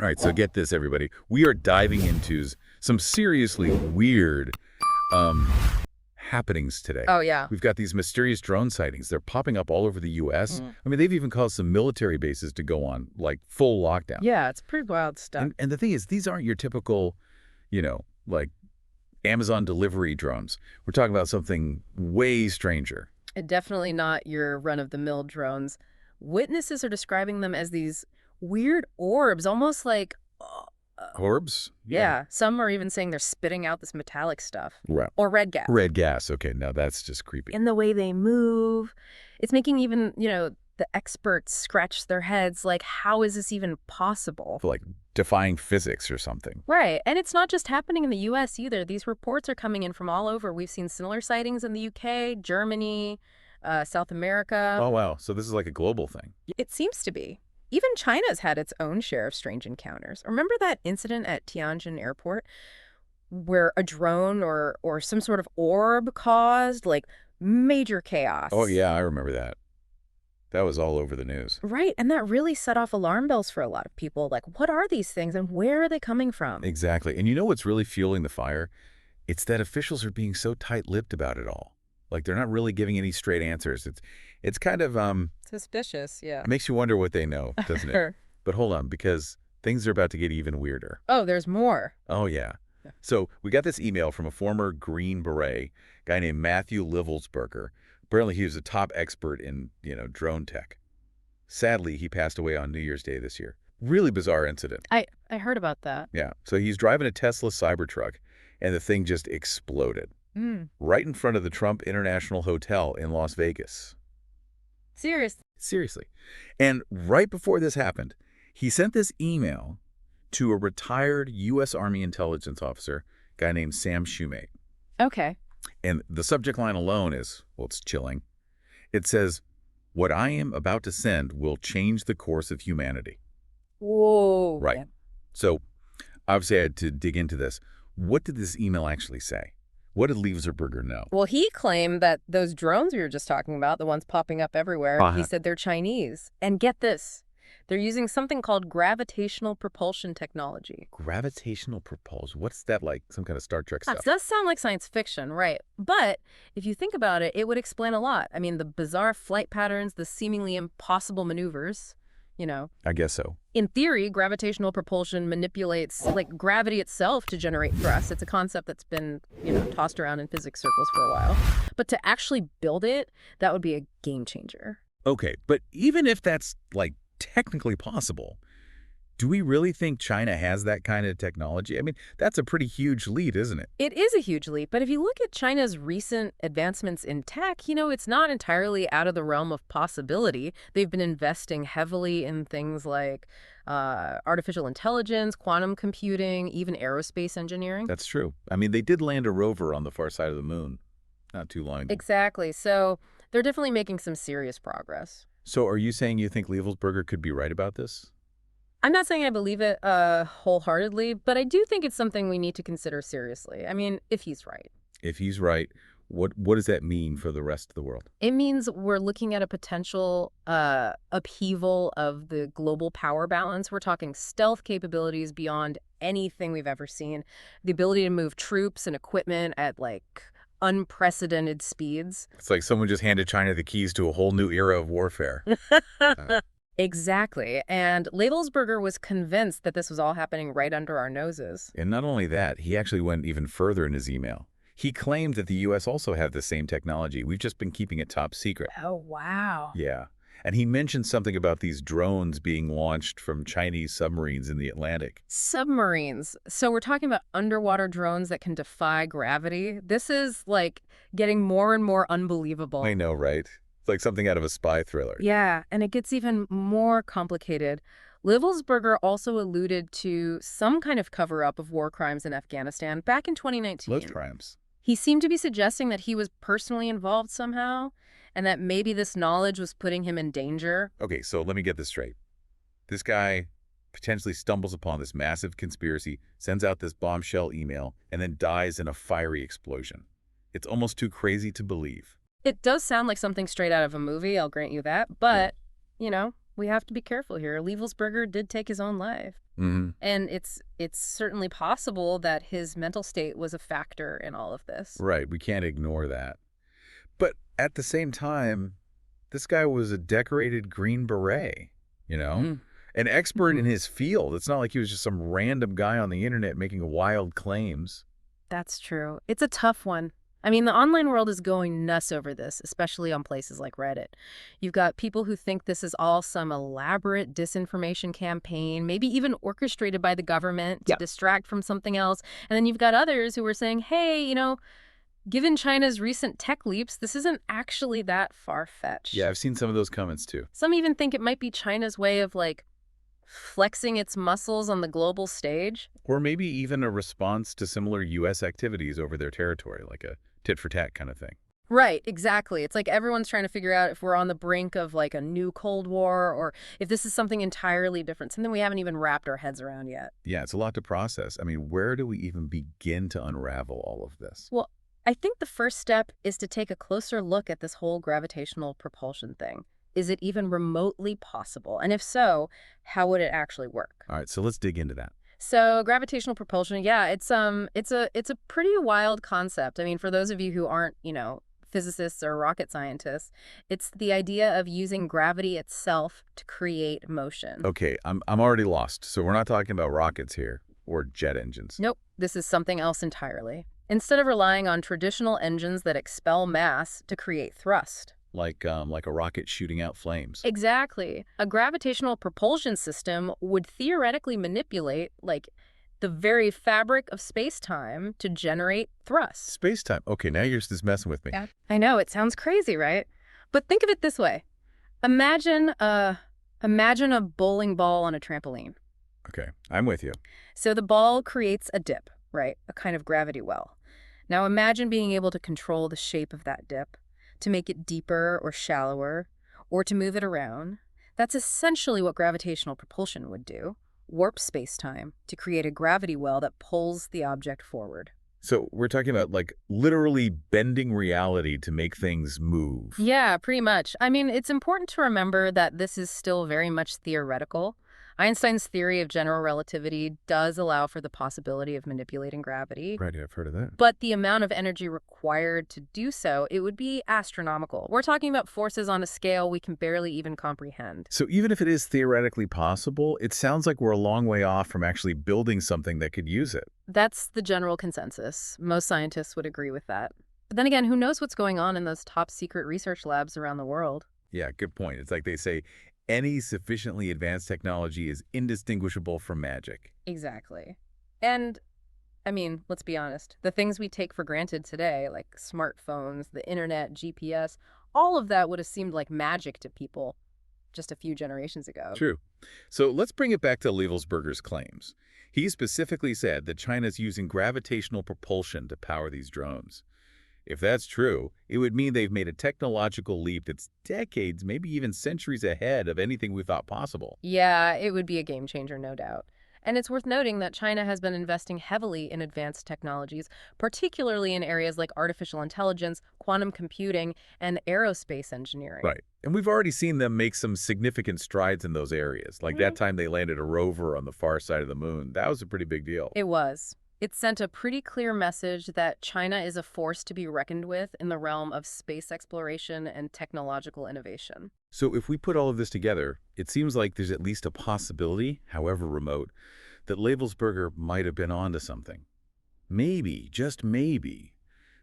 All right, so get this, everybody. We are diving into some seriously weird um, happenings today. Oh, yeah. We've got these mysterious drone sightings. They're popping up all over the U.S. Mm. I mean, they've even caused some military bases to go on, like, full lockdown. Yeah, it's pretty wild stuff. And the thing is, these aren't your typical, like Amazon delivery drones. We're talking about something way stranger. Definitely not your run-of-the-mill drones. Witnesses are describing them as these weird orbs, almost like... Orbs? yeah, some are even saying they're spitting out this metallic stuff. Right. Or red gas. Red gas. Okay, now that's just creepy. In the way they move. It's making even, the experts scratch their heads like, how is this even possible? Like defying physics or something. Right. And it's not just happening in the U.S. either. These reports are coming in from all over. We've seen similar sightings in the U.K., Germany, South America. Oh, wow. So this is like a global thing. It seems to be. Even China's had its own share of strange encounters. Remember that incident at Tianjin Airport where a drone or some sort of orb caused, like, major chaos? Oh, yeah, I remember that. That was all over the news. Right, and that really set off alarm bells for a lot of people. Like, what are these things and where are they coming from? Exactly. And you know what's really fueling the fire? It's that officials are being so tight-lipped about it all. Like, they're not really giving any straight answers. It's kind of, Suspicious, yeah. it makes you wonder what they know, doesn't it? But hold on, because things are about to get even weirder. Oh, there's more. Oh, yeah. So we got this email from a former Green Beret, guy named Matthew Livelsberger. Apparently he was a top expert in, drone tech. Sadly, he passed away on New Year's Day this year. Really bizarre incident. I heard about that. Yeah. So he's driving a Tesla Cybertruck, and the thing just exploded. Right in front of the Trump International Hotel in Las Vegas. Seriously. And right before this happened, he sent this email to a retired U.S. Army intelligence officer, a guy named Sam Shumate. Okay. And the subject line alone is, well, it's chilling. It says, "What I am about to send will change the course of humanity." Whoa. Right. Yeah. So obviously I had to dig into this. What did this email actually say? What did Livelsberger know? Well, he claimed that those drones we were just talking about, the ones popping up everywhere, he said they're Chinese. And get this, they're using something called gravitational propulsion technology. Gravitational propulsion? What's that like? Some kind of Star Trek stuff? That does sound like science fiction, right? But if you think about it, it would explain a lot. I mean, the bizarre flight patterns, the seemingly impossible maneuvers, I guess so. In theory, gravitational propulsion manipulates, like, gravity itself to generate thrust. It's a concept that's been, tossed around in physics circles for a while. But to actually build it, that would be a game changer. Okay, but even if that's, like, technically possible, do we really think China has that kind of technology? I mean, that's a pretty huge lead, isn't it? It is a huge leap, but if you look at China's recent advancements in tech, it's not entirely out of the realm of possibility. They've been investing heavily in things like artificial intelligence, quantum computing, even aerospace engineering. That's true. I mean, they did land a rover on the far side of the moon not too long ago. Exactly. So they're definitely making some serious progress. So are you saying you think Livelsberger could be right about this? I'm not saying I believe it wholeheartedly, but I do think it's something we need to consider seriously. I mean, if he's right. If he's right, what does that mean for the rest of the world? It means we're looking at a potential upheaval of the global power balance. We're talking stealth capabilities beyond anything we've ever seen. The ability to move troops and equipment at, like, unprecedented speeds. It's like someone just handed China the keys to a whole new era of warfare. Exactly. And Livelsberger was convinced that this was all happening right under our noses. And not only that, he actually went even further in his email. He claimed that the U.S. also had the same technology. We've just been keeping it top secret. Oh, wow. Yeah. And he mentioned something about these drones being launched from Chinese submarines in the Atlantic. Submarines. So we're talking about underwater drones that can defy gravity. This is, like, getting more and more unbelievable. I know, right? It's like something out of a spy thriller. Yeah, and it gets even more complicated. Livelsberger also alluded to some kind of cover-up of war crimes in Afghanistan back in 2019. Most crimes. He seemed to be suggesting that he was personally involved somehow, and that maybe this knowledge was putting him in danger. Okay, so let me get this straight. This guy potentially stumbles upon this massive conspiracy, sends out this bombshell email, and then dies in a fiery explosion. It's almost too crazy to believe. It does sound like something straight out of a movie, I'll grant you that, but, We have to be careful here. Livelsberger did take his own life. Hmm. And it's certainly possible that his mental state was a factor in all of this. Right, we can't ignore that. But at the same time, this guy was a decorated Green Beret, you know? Mm. An expert Mhm. in his field. It's not like he was just some random guy on the internet making wild claims. That's true. It's a tough one. I mean, the online world is going nuts over this, especially on places like Reddit. You've got people who think this is all some elaborate disinformation campaign, maybe even orchestrated by the government to distract from something else. And then you've got others who are saying, hey, given China's recent tech leaps, this isn't actually that Yeah, far-fetched. I've seen some of those comments too. Some even think it might be China's way of, flexing its muscles on the global stage. Or maybe even a response to similar U.S. activities over their territory, like a tit-for-tat kind of thing. Right, exactly. It's like everyone's trying to figure out if we're on the brink of a new Cold War or if this is something entirely different, something we haven't even wrapped our heads around yet. Yeah, it's a lot to process. I mean, where do we even begin to unravel all of this? Well, I think the first step is to take a closer look at this whole gravitational propulsion thing. Is it even remotely possible? And if so, how would it actually work? All right, so let's dig into that. So gravitational propulsion, yeah, it's a pretty wild concept. I mean, for those of you who aren't, physicists or rocket scientists, it's the idea of using gravity itself to create motion. Okay, I'm already lost. So we're not talking about rockets here or jet engines. Nope, this is something else entirely. Instead of relying on traditional engines that expel mass to create thrust. Like a rocket shooting out flames. Exactly. A gravitational propulsion system would theoretically manipulate, the very fabric of space-time to generate thrust. Space-time. Okay, now you're just messing with me. Yeah. I know, it sounds crazy, right? But think of it this way. Imagine a bowling ball on a trampoline. Okay, I'm with you. So the ball creates a dip, right? A kind of gravity well. Now imagine being able to control the shape of that dip, to make it deeper or shallower, or to move it around. That's essentially what gravitational propulsion would do. Warp space-time to create a gravity well that pulls the object forward. So we're talking about like literally bending reality to make things move. Yeah, pretty much. I mean, it's important to remember that this is still very much theoretical. Einstein's theory of general relativity does allow for the possibility of manipulating gravity. Right, I've heard of that. But the amount of energy required to do so, it would be astronomical. We're talking about forces on a scale we can barely even comprehend. So even if it is theoretically possible, it sounds like we're a long way off from actually building something that could use it. That's the general consensus. Most scientists would agree with that. But then again, who knows what's going on in those top secret research labs around the world? Yeah, good point. It's like they say, any sufficiently advanced technology is indistinguishable from magic. Exactly. And, I mean, let's be honest. The things we take for granted today, like smartphones, the internet, GPS, all of that would have seemed like magic to people just a few generations ago. True. So let's bring it back to Livelsberger's claims. He specifically said that China's using gravitational propulsion to power these drones. If that's true, it would mean they've made a technological leap that's decades, maybe even centuries ahead of anything we thought possible. Yeah, it would be a game changer, no doubt. And it's worth noting that China has been investing heavily in advanced technologies, particularly in areas like artificial intelligence, quantum computing, and aerospace engineering. Right. And we've already seen them make some significant strides in those areas. Like that time they landed a rover on the far side of the moon. That was a pretty big deal. It was. It sent a pretty clear message that China is a force to be reckoned with in the realm of space exploration and technological innovation. So if we put all of this together, it seems like there's at least a possibility, however remote, that Livelsberger might have been onto something. Maybe, just maybe,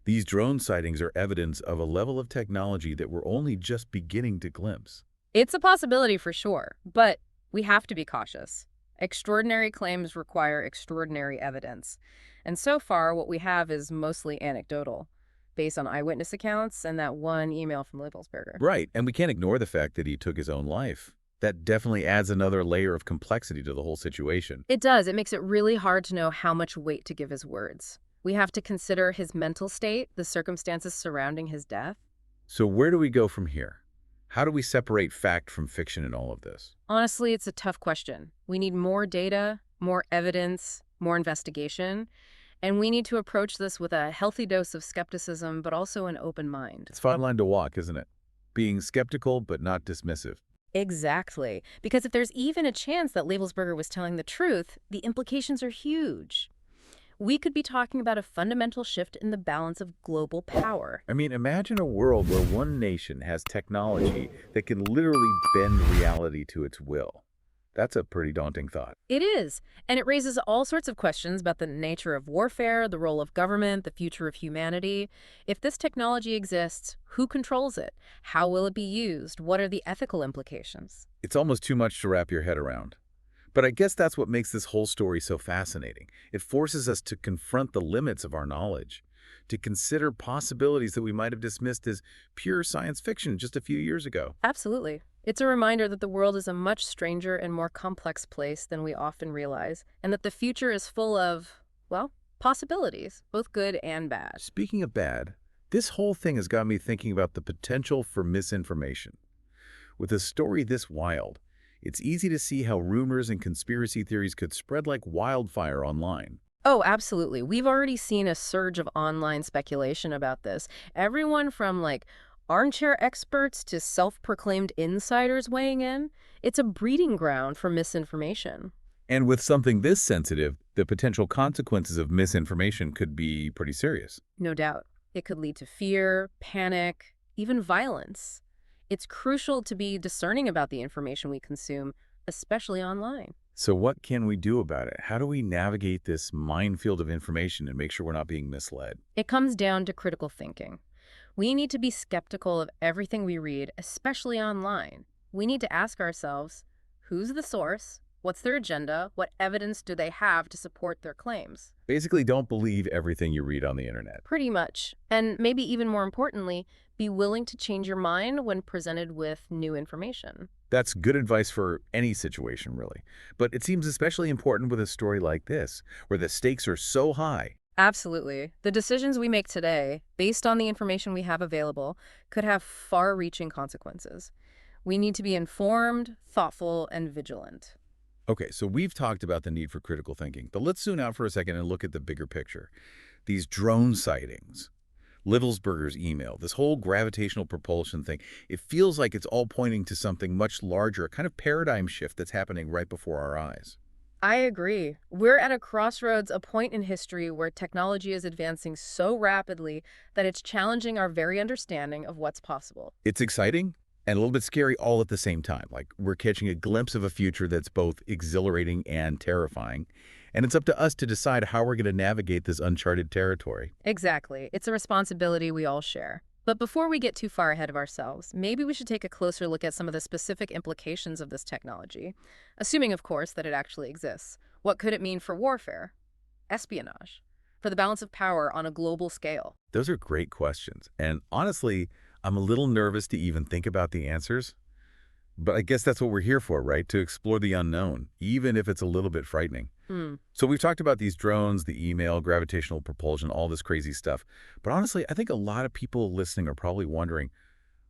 these drone sightings are evidence of a level of technology that we're only just beginning to glimpse. It's a possibility for sure, but we have to be cautious. Extraordinary claims require extraordinary evidence. And so far, what we have is mostly anecdotal, based on eyewitness accounts and that one email from Livelsberger. Right, and we can't ignore the fact that he took his own life. That definitely adds another layer of complexity to the whole situation. It does. It makes it really hard to know how much weight to give his words. We have to consider his mental state, the circumstances surrounding his death. So where do we go from here? How do we separate fact from fiction in all of this? Honestly, it's a tough question. We need more data, more evidence, more investigation, and we need to approach this with a healthy dose of skepticism, but also an open mind. It's a fine line to walk, isn't it? Being skeptical but not dismissive. Exactly. Because if there's even a chance that Livelsberger was telling the truth, the implications are huge. We could be talking about a fundamental shift in the balance of global power. I mean, imagine a world where one nation has technology that can literally bend reality to its will. That's a pretty daunting thought. It is, and it raises all sorts of questions about the nature of warfare, the role of government, the future of humanity. If this technology exists, who controls it? How will it be used? What are the ethical implications? It's almost too much to wrap your head around. But I guess that's what makes this whole story so fascinating. It forces us to confront the limits of our knowledge, to consider possibilities that we might have dismissed as pure science fiction just a few years ago. Absolutely. It's a reminder that the world is a much stranger and more complex place than we often realize, and that the future is full of, well, possibilities, both good and bad. Speaking of bad, this whole thing has got me thinking about the potential for misinformation. With a story this wild, it's easy to see how rumors and conspiracy theories could spread like wildfire online. Oh, absolutely. We've already seen a surge of online speculation about this. Everyone from, armchair experts to self-proclaimed insiders weighing in. It's a breeding ground for misinformation. And with something this sensitive, the potential consequences of misinformation could be pretty serious. No doubt. It could lead to fear, panic, even violence. It's crucial to be discerning about the information we consume, especially online. So what can we do about it? How do we navigate this minefield of information and make sure we're not being misled? It comes down to critical thinking. We need to be skeptical of everything we read, especially online. We need to ask ourselves, who's the source? What's their agenda? What evidence do they have to support their claims? Basically, don't believe everything you read on the internet. Pretty much. And maybe even more importantly, be willing to change your mind when presented with new information. That's good advice for any situation, really. But it seems especially important with a story like this, where the stakes are so high. Absolutely. The decisions we make today, based on the information we have available, could have far-reaching consequences. We need to be informed, thoughtful, and vigilant. Okay, so we've talked about the need for critical thinking, but let's zoom out for a second and look at the bigger picture. These drone sightings, Livelsberger's email, this whole gravitational propulsion thing, it feels like it's all pointing to something much larger, a kind of paradigm shift that's happening right before our eyes. I agree. We're at a crossroads, a point in history where technology is advancing so rapidly that it's challenging our very understanding of what's possible. It's exciting and a little bit scary all at the same time. Like we're catching a glimpse of a future that's both exhilarating and terrifying. And it's up to us to decide how we're going to navigate this uncharted territory. Exactly. It's a responsibility we all share. But before we get too far ahead of ourselves, maybe we should take a closer look at some of the specific implications of this technology, assuming, of course, that it actually exists. What could it mean for warfare, espionage, for the balance of power on a global scale? Those are great questions. And honestly, I'm a little nervous to even think about the answers. But I guess that's what we're here for, right? To explore the unknown, even if it's a little bit frightening. So we've talked about these drones, the email, gravitational propulsion, all this crazy stuff. But honestly, I think a lot of people listening are probably wondering,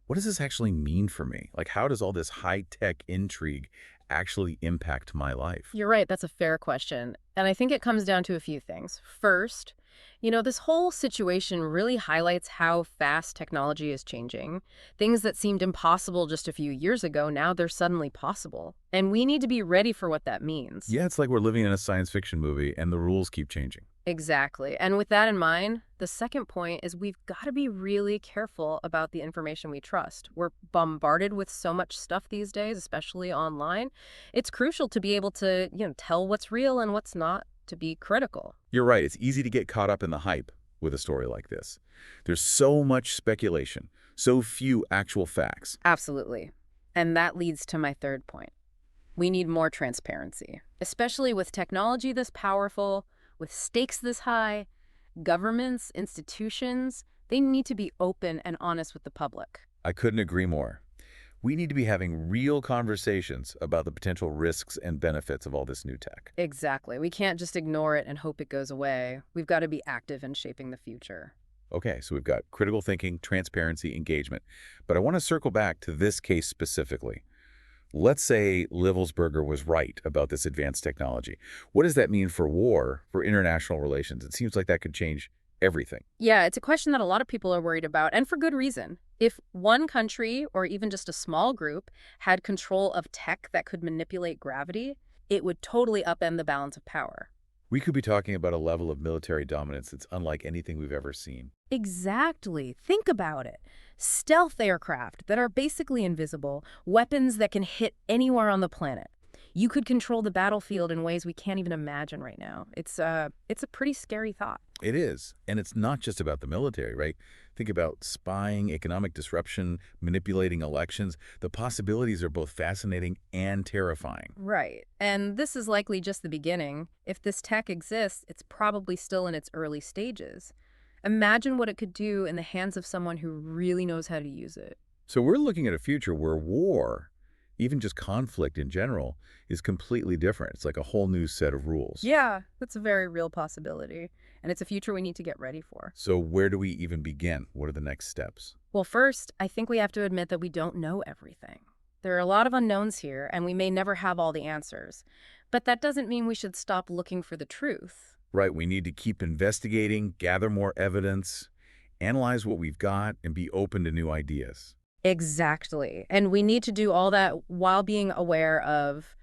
what does this actually mean for me? Like, how does all this high-tech intrigue actually impact my life? You're right, that's a fair question. And I think it comes down to a few things. First, this whole situation really highlights how fast technology is changing. Things that seemed impossible just a few years ago, now they're suddenly possible. And we need to be ready for what that means. Yeah, it's like we're living in a science fiction movie and the rules keep changing. Exactly. And with that in mind, the second point is we've got to be really careful about the information we trust. We're bombarded with so much stuff these days, especially online. It's crucial to be able to, tell what's real and what's not, to be critical. You're right. It's easy to get caught up in the hype with a story like this. There's so much speculation, so few actual facts. Absolutely. And that leads to my third point. We need more transparency, especially with technology this powerful, with stakes this high. Governments, institutions, they need to be open and honest with the public. I couldn't agree more. We need to be having real conversations about the potential risks and benefits of all this new tech. Exactly. We can't just ignore it and hope it goes away. We've got to be active in shaping the future. Okay, so we've got critical thinking, transparency, engagement. But I want to circle back to this case specifically. Let's say Livelsberger was right about this advanced technology. What does that mean for war, for international relations? It seems like that could change everything. Yeah, it's a question that a lot of people are worried about, and for good reason. If one country, or even just a small group, had control of tech that could manipulate gravity, it would totally upend the balance of power. We could be talking about a level of military dominance that's unlike anything we've ever seen. Exactly. Think about it. Stealth aircraft that are basically invisible, weapons that can hit anywhere on the planet. You could control the battlefield in ways we can't even imagine right now. It's a pretty scary thought. It is. And it's not just about the military, right? Think about spying, economic disruption, manipulating elections. The possibilities are both fascinating and terrifying. Right. And this is likely just the beginning. If this tech exists, it's probably still in its early stages. Imagine what it could do in the hands of someone who really knows how to use it. So we're looking at a future where war, even just conflict in general, is completely different. It's like a whole new set of rules. Yeah, that's a very real possibility. And it's a future we need to get ready for. So where do we even begin? What are the next steps? Well, first, I think we have to admit that we don't know everything. There are a lot of unknowns here, and we may never have all the answers. But that doesn't mean we should stop looking for the truth. Right, we need to keep investigating, gather more evidence, analyze what we've got, and be open to new ideas. Exactly. And we need to do all that while being aware of,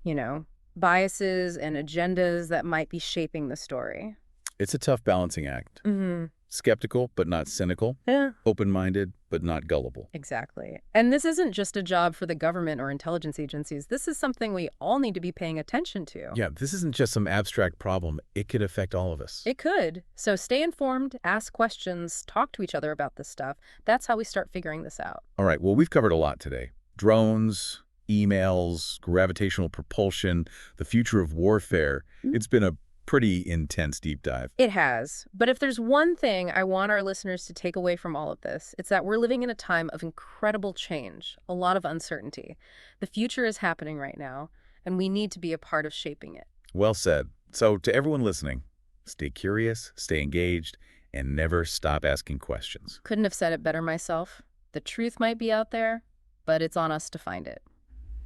you know, biases and agendas that might be shaping the story. It's a tough balancing act. Mm-hmm. Skeptical, but not cynical. Yeah. Open-minded, but not gullible. Exactly. And this isn't just a job for the government or intelligence agencies. This is something we all need to be paying attention to. Yeah, this isn't just some abstract problem. It could affect all of us. It could. So stay informed, ask questions, talk to each other about this stuff. That's how we start figuring this out. All right, well, we've covered a lot today. Drones, emails, gravitational propulsion, the future of warfare. It's been a pretty intense deep dive. It has. But if there's one thing I want our listeners to take away from all of this, it's that we're living in a time of incredible change, a lot of uncertainty. The future is happening right now, and we need to be a part of shaping it. Well said. So to everyone listening, stay curious, stay engaged, and never stop asking questions. Couldn't have said it better myself. The truth might be out there, but it's on us to find it.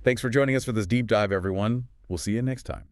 Thanks for joining us for this deep dive, everyone. We'll see you next time.